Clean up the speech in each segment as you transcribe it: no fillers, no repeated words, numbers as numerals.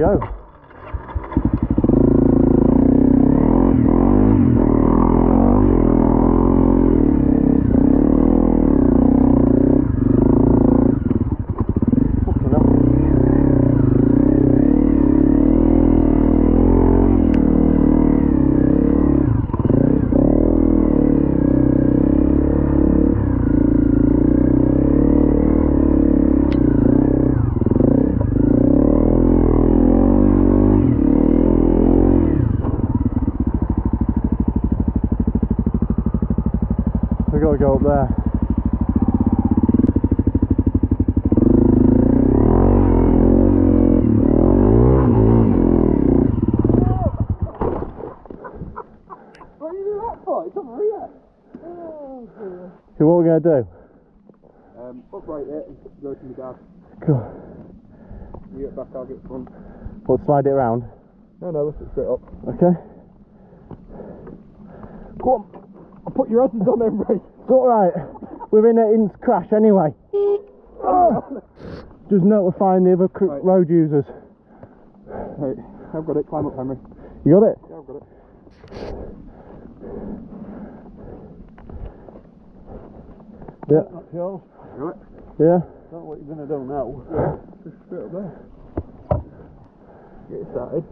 go. We've got to go up there. What are you doing that for? It's over here. Oh dear. So what we're going to do? Upright it and go to the dad. Cool. You get back, I'll get front. What, slide it around? No, lift it straight up. Okay. Go on. I'll put your hands on them, mate. It's alright. We're in an crash anyway. Just notifying the other road users. Right, I've got it. Climb up, Henry. You got it? Yeah, I've got it. Yeah. That's yours. You got it? Yeah. Don't know what you're going to do now. Yeah, just straight up there. Get it started.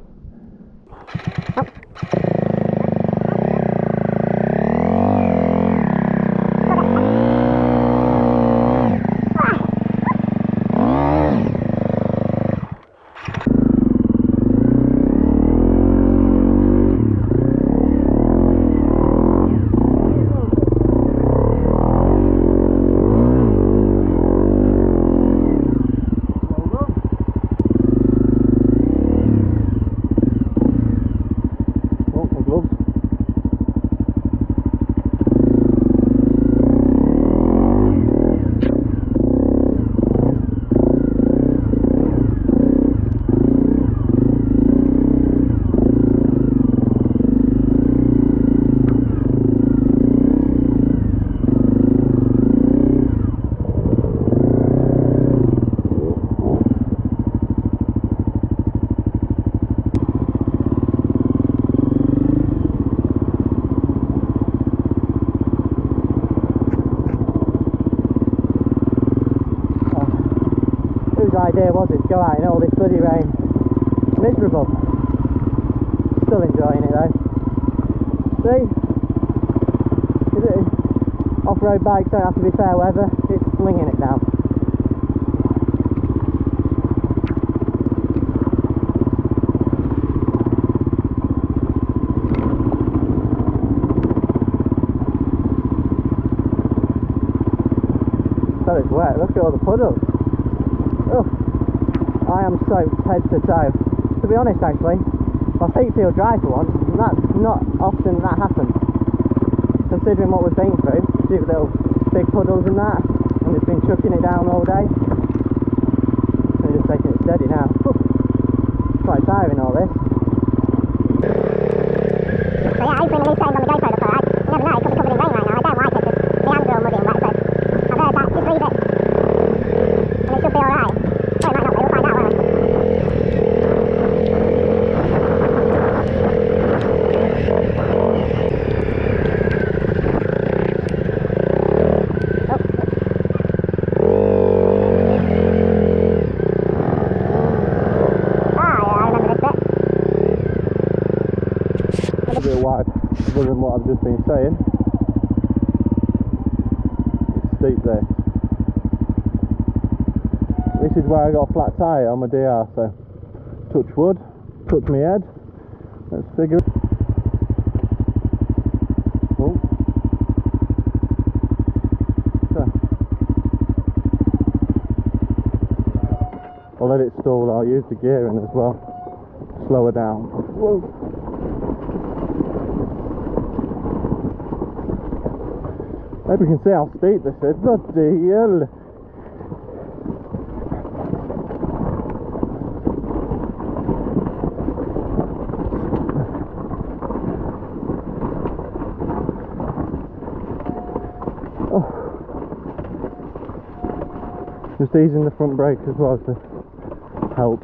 Idea was it to go out in all this bloody rain. Miserable. Still enjoying it though. See? Off-road bikes don't have to be fair weather, it's slinging it down. So it's wet, look at all the puddles. Oh, I am soaked head to toe. To be honest actually, my feet feel dry for once, and that's not often that happens. Considering what we've been through, see the little big puddles and that, and it's been chucking it down all day. I'm just taking it steady now. It's quite tiring all this. So yeah, hopefully the new settings on the GoPro look alright. You never know, it could be covered in rain right now. I don't like it because the hands are all muddy and wet, so I've heard that. Just leave it. And it should be alright. Well, it might not be, we'll find out, won't we? A bit wide, other than what I've just been saying. It's steep there. This is where I got a flat tyre on my DR, so touch wood, touch my head. Let's figure it. Oh. So. I'll let it stall, I'll use the gearing as well. Slow her down. Whoa. Hope you can see how steep this is. Bloody hell. Oh. Just easing the front brake as well to help.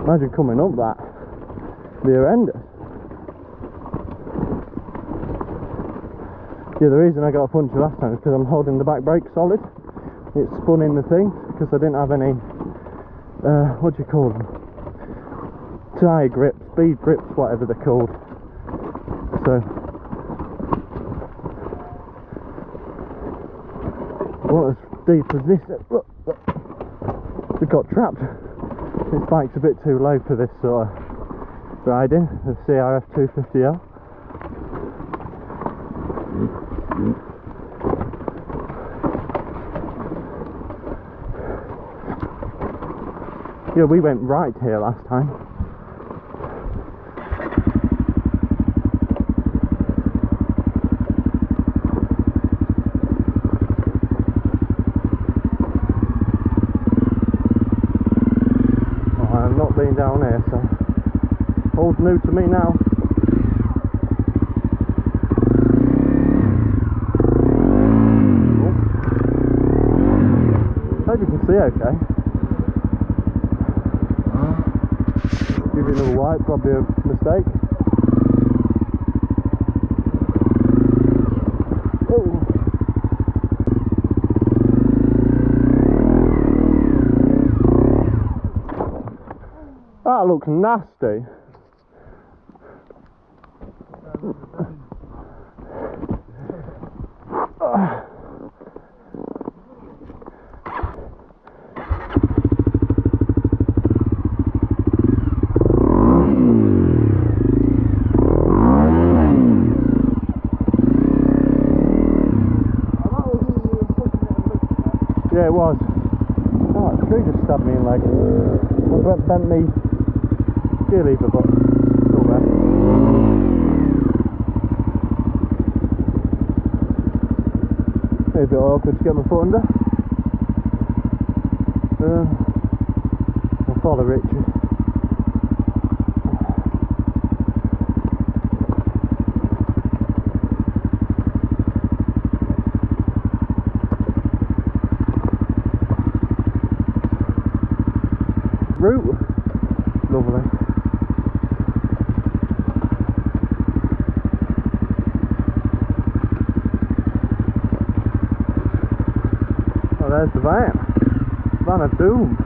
Imagine coming up that. It'd be horrendous. Yeah, the reason I got a puncture last time is because I'm holding the back brake solid. It spun in the thing because I didn't have any, what do you call them? Tyre grips, speed grips, whatever they're called. So, what as deep as this? Look, we got trapped. This bike's a bit too low for this sort of riding, the CRF250L. Yeah, we went right here last time. Oh, I'm not being down here, so all's new to me now. Hope you can see okay. Give you another wipe, probably a mistake. Oh. That looks nasty. Yeah, it was. Oh, the tree just stabbed me in the leg. I bent me gear lever, but still there. Maybe a bit awkward to get my foot under. I'll follow Richard. Route, lovely. Oh, there's the van of doom.